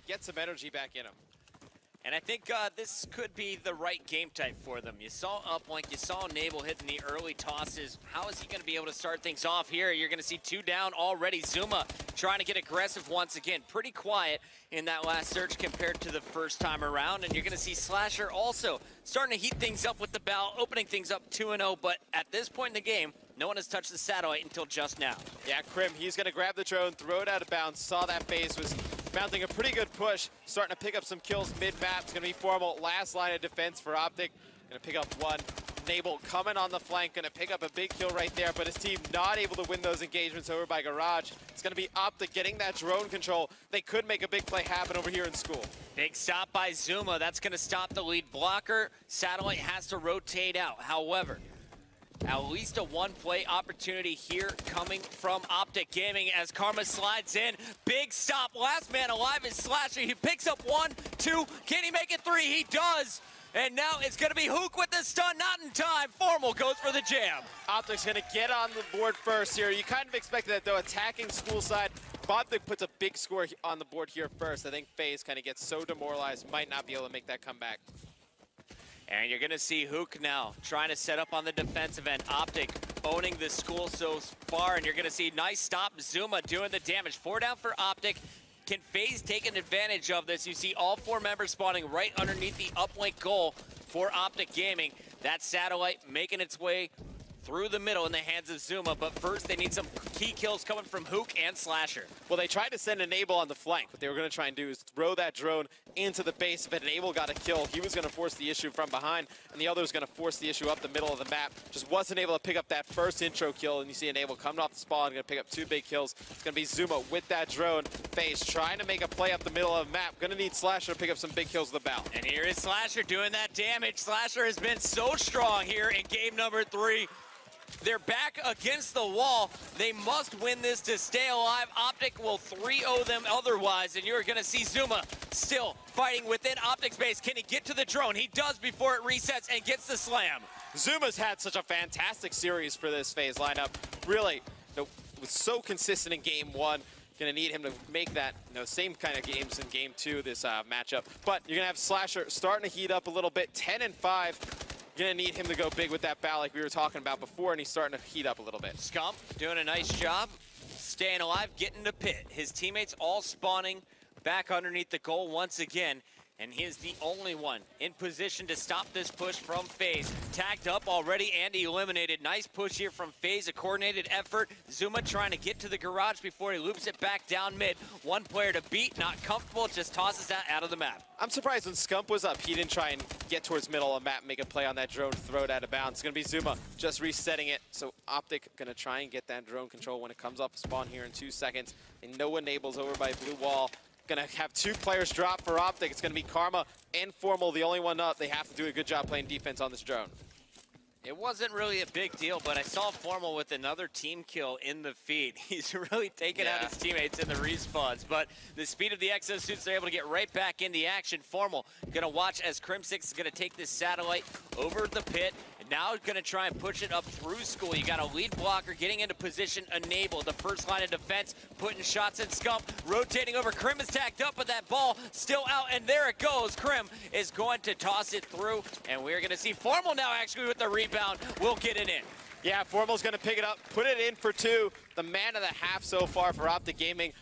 get some energy back in him. And I think this could be the right game type for them. You saw Uplink, you saw Nabel hitting the early tosses. How is he going to be able to start things off here? You're going to see 2 down already. Zuma trying to get aggressive once again. Pretty quiet in that last search compared to the first time around. And you're going to see Slasher also starting to heat things up with the bow, opening things up 2-0. But at this point in the game, no one has touched the satellite until just now. Yeah, Krim, he's going to grab the drone, throw it out of bounds. Saw that phase was mounting a pretty good push, starting to pick up some kills mid-map. It's going to be Formal, last line of defense for Optic. Going to pick up one. Nabel coming on the flank, going to pick up a big kill right there, but his team not able to win those engagements over by Garage. It's going to be Optic getting that drone control. They could make a big play happen over here in school. Big stop by Zuma. That's going to stop the lead blocker. Satellite has to rotate out. However, at least a one-play opportunity here coming from Optic Gaming as Karma slides in. Big stop. Last man alive is Slasher. He picks up 1, 2. Can he make it 3? He does. And now it's going to be Hook with the stun. Not in time. Formal goes for the jam. Optic's going to get on the board first here. You kind of expected that, though. Attacking school side. Optic puts a big score on the board here first. I think FaZe kind of gets so demoralized, might not be able to make that comeback. And you're going to see Hook now trying to set up on the defensive end. Optic owning the school so far, and you're going to see nice stop. Zuma doing the damage. 4 down for Optic. Can FaZe take an advantage of this? You see all 4 members spawning right underneath the uplink goal for Optic Gaming. That satellite making its way through the middle in the hands of Zuma, but first they need some key kills coming from Hook and Slasher. Well, they tried to send Enable on the flank. What they were going to try and do is throw that drone into the base. If Enable got a kill, he was going to force the issue from behind, and the other was going to force the issue up the middle of the map. Just wasn't able to pick up that first intro kill, and you see Enable coming off the spawn, going to pick up 2 big kills. It's going to be Zuma with that drone. FaZe trying to make a play up the middle of the map. Going to need Slasher to pick up some big kills with the bow. And here is Slasher doing that damage. Slasher has been so strong here in game number 3. They're back against the wall. They must win this to stay alive. Optic will 3-0 them otherwise, and you're going to see Zuma still fighting within Optic's base. Can he get to the drone? He does before it resets and gets the slam. Zuma's had such a fantastic series for this FaZe lineup. Really, was so consistent in game 1. Going to need him to make that same kind of games in game 2, this matchup. But you're going to have Slasher starting to heat up a little bit, 10-5. Gonna need him to go big with that bow like we were talking about before, and he's starting to heat up a little bit. Scump doing a nice job, staying alive, getting to pit. His teammates all spawning back underneath the goal once again, and he is the only one in position to stop this push from FaZe. Tagged up already and eliminated. Nice push here from FaZe, a coordinated effort. Zuma trying to get to the garage before he loops it back down mid. One player to beat, not comfortable, just tosses that out of the map. I'm surprised when Scump was up, he didn't try and get towards middle of the map, make a play on that drone, throw it out of bounds. It's going to be Zuma just resetting it. So Optic going to try and get that drone control when it comes off spawn here in 2 seconds. And no enables over by blue wall. Going to have 2 players drop for Optic. It's going to be Karma and Formal, the only one up. They have to do a good job playing defense on this drone. It wasn't really a big deal, but I saw Formal with another team kill in the feed. He's really taking out his teammates in the respawns, but the speed of the exosuits, they're able to get right back in the action. Formal gonna watch as Crim6 is gonna take this satellite over the pit, and now gonna try and push it up through school. You got a lead blocker getting into position, Enable, the first line of defense, putting shots at Scump, rotating over. Krim is tagged up, but that ball still out, and there it goes. Krim is going to toss it through, and we're gonna see Formal now actually with the rebound. We'll get it in. Yeah, Formal's going to pick it up, put it in for 2. The man of the half so far for Optic Gaming.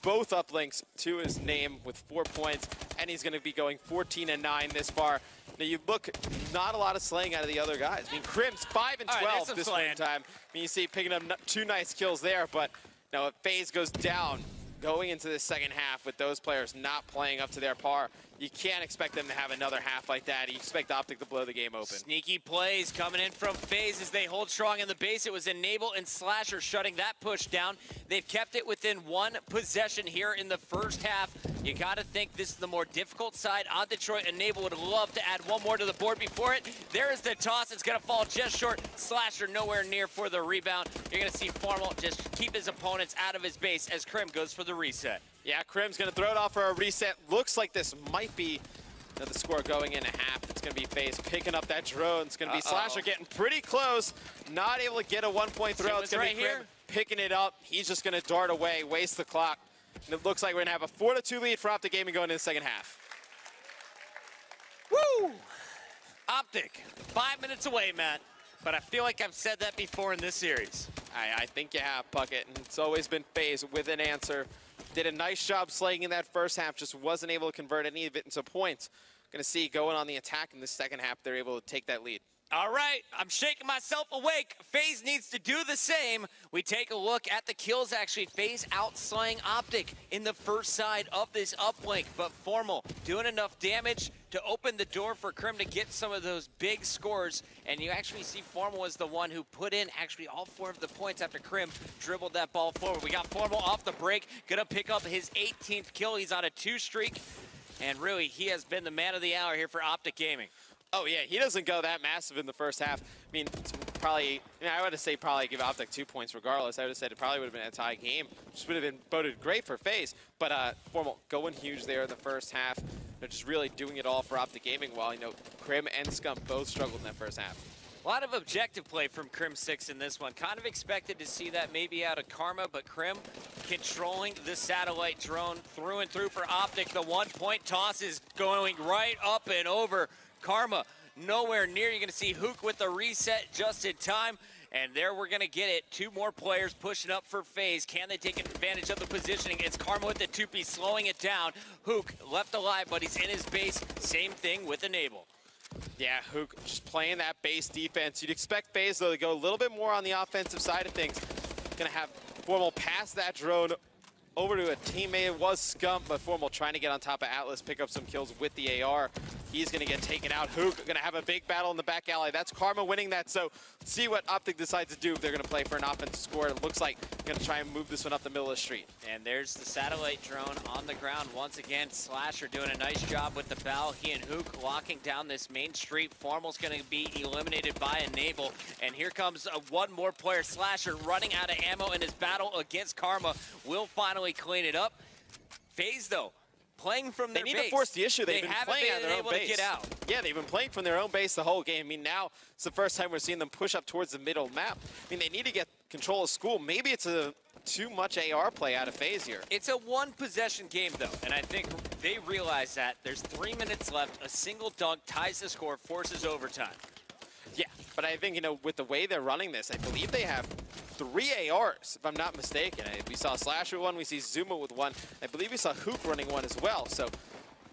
Both uplinks to his name with 4 points, and he's going to be going 14-9 this far. Now you look, not a lot of slaying out of the other guys. I mean, Krim's 5-12 this one time. I mean, you see picking up 2 nice kills there, but now if FaZe goes down, going into the second half with those players not playing up to their par, you can't expect them to have another half like that. You expect Optic to blow the game open. Sneaky plays coming in from FaZe as they hold strong in the base. It was Enable and Slasher shutting that push down. They've kept it within 1 possession here in the first half. You got to think this is the more difficult side on Detroit. Enable would love to add 1 more to the board before it. There is the toss. It's going to fall just short. Slasher nowhere near for the rebound. You're going to see Formal just keep his opponents out of his base as Krim goes for the reset. Yeah, Krim's going to throw it off for a reset. Looks like this might be the score going in a half. It's going to be FaZe picking up that drone. It's going to be Slasher getting pretty close. Not able to get a 1-point throw. It's going to be Krim picking it up. He's just going to dart away, waste the clock. And it looks like we're gonna have a 4-2 lead for Optic Gaming going into the second half. Woo! Optic, 5 minutes away, Matt. But I feel like I've said that before in this series. I think you have, Puckett, and it's always been FaZe with an answer. Did a nice job slaying in that first half, just wasn't able to convert any of it into points. Gonna see going on the attack in the second half, they're able to take that lead. All right, I'm shaking myself awake. FaZe needs to do the same. We take a look at the kills, actually. FaZe outslaying Optic in the first side of this uplink, but Formal doing enough damage to open the door for Crim to get some of those big scores. And you actually see Formal was the one who put in actually all 4 of the points after Crim dribbled that ball forward. We got Formal off the break, gonna pick up his 18th kill. He's on a 2 streak. And really, he has been the man of the hour here for Optic Gaming. Oh yeah, he doesn't go that massive in the first half. I mean, it's probably, I would have said probably give Optic 2 points regardless. I would have said it probably would have been a tie game, which would have been voted great for FaZe. But Formal going huge there in the first half. They're just really doing it all for Optic Gaming while, Crim and Scump both struggled in that first half. A lot of objective play from Crim 6 in this one. Kind of expected to see that maybe out of Karma, but Crim controlling the satellite drone through and through for Optic. The 1-point toss is going right up and over. Karma nowhere near. You're going to see Hook with the reset just in time. And there we're going to get it. 2 more players pushing up for FaZe. Can they take advantage of the positioning? It's Karma with the 2P slowing it down. Hook left alive, but he's in his base. Same thing with Enable. Yeah, Hook just playing that base defense. You'd expect FaZe, though, to go a little bit more on the offensive side of things. Gonna have Formal pass that drone over to a teammate. It was Scump, but Formal trying to get on top of Atlas, pick up some kills with the AR. He's gonna get taken out. Hook gonna have a big battle in the back alley. That's Karma winning that, so see what Optic decides to do if they're gonna play for an offensive score. It looks like they're gonna try and move this one up the middle of the street. And there's the satellite drone on the ground once again. Slasher doing a nice job with the bow. He and Hook locking down this main street. Formal's gonna be eliminated by Enable. And here comes one more player. Slasher running out of ammo in his battle against Karma. Will finally clean it up. FaZe though, playing from their base. They need to force the issue. They've been playing out of their own base. To get out. Yeah, they've been playing from their own base the whole game. I mean, now it's the first time we're seeing them push up towards the middle map. I mean, they need to get control of school. Maybe it's too much AR play out of FaZe here. It's a 1-possession game, though, and I think they realize that. There's 3 minutes left. A single dunk ties the score, forces overtime. Yeah, but I think, with the way they're running this, I believe they have 3 ARs, if I'm not mistaken. We saw Slasher with one, we see Zuma with one. I believe we saw Hoop running one as well, so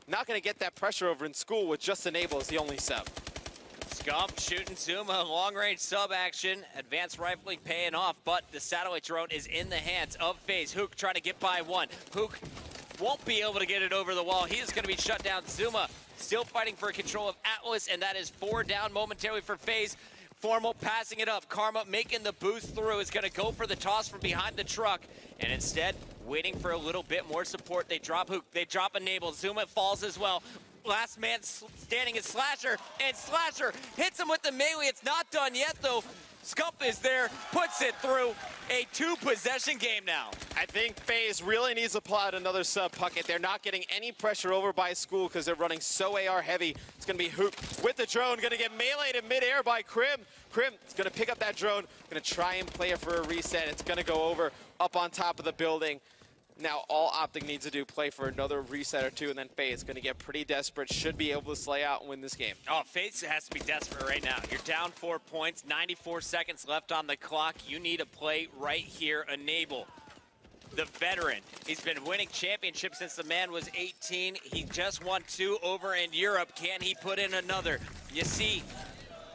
not going to get that pressure over in school with just Enable as the only sub. Scump shooting Zuma, long-range sub action, advanced rifling paying off, but the satellite drone is in the hands of FaZe. Hook trying to get by one. Hook won't be able to get it over the wall. He is going to be shut down. Zuma still fighting for control of Atlas, and that is 4 down momentarily for FaZe. Formal passing it up. Karma making the boost through is going to go for the toss from behind the truck. And instead, waiting for a little bit more support. They drop Hook. They drop Enable. Zuma falls as well. Last man standing is Slasher. And Slasher hits him with the melee. It's not done yet, though. Scump is there, puts it through. A 2-possession game now. I think FaZe really needs to pull out another sub Puckett. They're not getting any pressure over by school because they're running so AR heavy. It's going to be Hook with the drone, going to get meleeed in midair by Crim. Crim is going to pick up that drone, going to try and play it for a reset. It's going to go over up on top of the building. Now all Optic needs to do, play for another reset or 2, and then FaZe is going to get pretty desperate, should be able to slay out and win this game. Oh, FaZe has to be desperate right now. You're down 4 points, 94 seconds left on the clock. You need a play right here. Enable, the veteran. He's been winning championships since the man was 18. He just won 2 over in Europe. Can he put in another? You see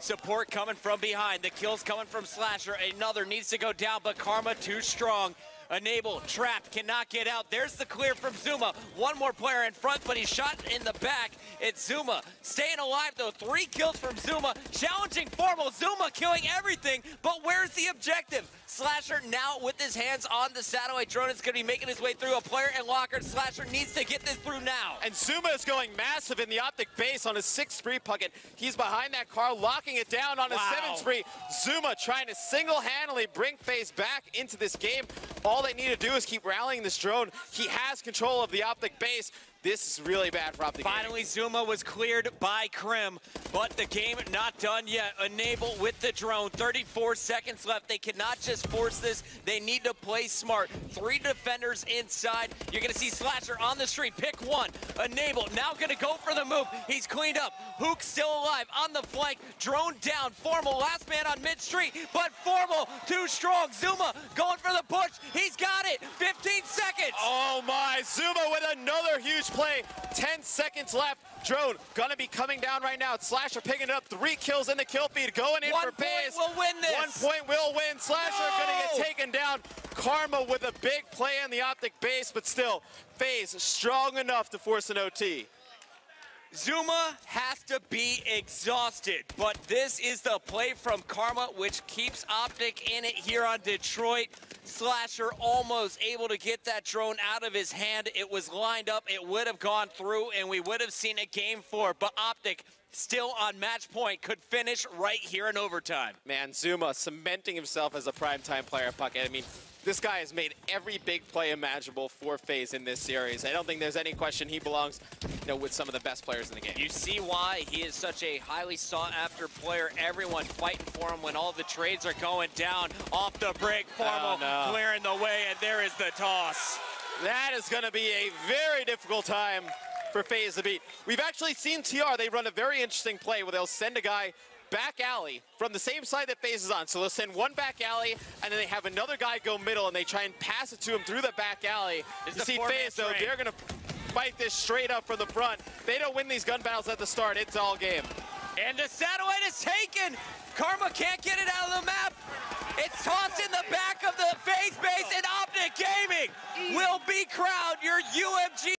support coming from behind. The kills coming from Slasher. Another needs to go down, but Karma too strong. Enable, trapped, cannot get out. There's the clear from Zuma. One more player in front, but he's shot in the back. It's Zuma. Staying alive, though. 3 kills from Zuma. Challenging Formal. Zuma killing everything, but where's the objective? Slasher now with his hands on the satellite drone is going to be making his way through. A player in locker. Slasher needs to get this through now. And Zuma is going massive in the Optic base on his 6th spree Puckett. He's behind that car, locking it down on his 7th spree. Zuma trying to single-handedly bring FaZe back into this game. All they need to do is keep rallying this drone. He has control of the Optic base. This is really bad for Optic. Finally, Zuma was cleared by Krim, but the game not done yet. Enable with the drone, 34 seconds left. They cannot just force this. They need to play smart. 3 defenders inside. You're gonna see Slasher on the street, pick one. Enable, now gonna go for the move. He's cleaned up. Hook still alive on the flank. Drone down, Formal, last man on mid-street, but Formal too strong. Zuma going for the push. He's got it, 15 seconds. Oh my, Zuma with another huge play. 10 seconds left. Drone gonna be coming down right now. Slasher picking it up. 3 kills in the kill feed. Going in for FaZe. 1 point will win this. 1 point will win. Slasher gonna get taken down. Karma with a big play on the Optic base, but still, FaZe strong enough to force an OT. Zuma has to be exhausted, but this is the play from Karma, which keeps Optic in it here on Detroit. Slasher almost able to get that drone out of his hand. It was lined up, it would have gone through, and we would have seen a game 4, but Optic still on match point, could finish right here in overtime. Man, Zuma cementing himself as a primetime player, Puckett. I mean, this guy has made every big play imaginable for FaZe in this series. I don't think there's any question he belongs, with some of the best players in the game. You see why he is such a highly sought-after player. Everyone fighting for him when all the trades are going down. Off the break, Formal clearing the way, and there is the toss. That is going to be a very difficult time for FaZe to beat. We've actually seen TR, they run a very interesting play where they'll send a guy back alley from the same side that FaZe is on. So they'll send one back alley, and then they have another guy go middle, and they try and pass it to him through the back alley. You see FaZe, though, they're going to fight this straight up from the front. They don't win these gun battles at the start. It's all game. And the satellite is taken. Karma can't get it out of the map. It's tossed in the back of the FaZe base, and Optic Gaming will be crowned your UMG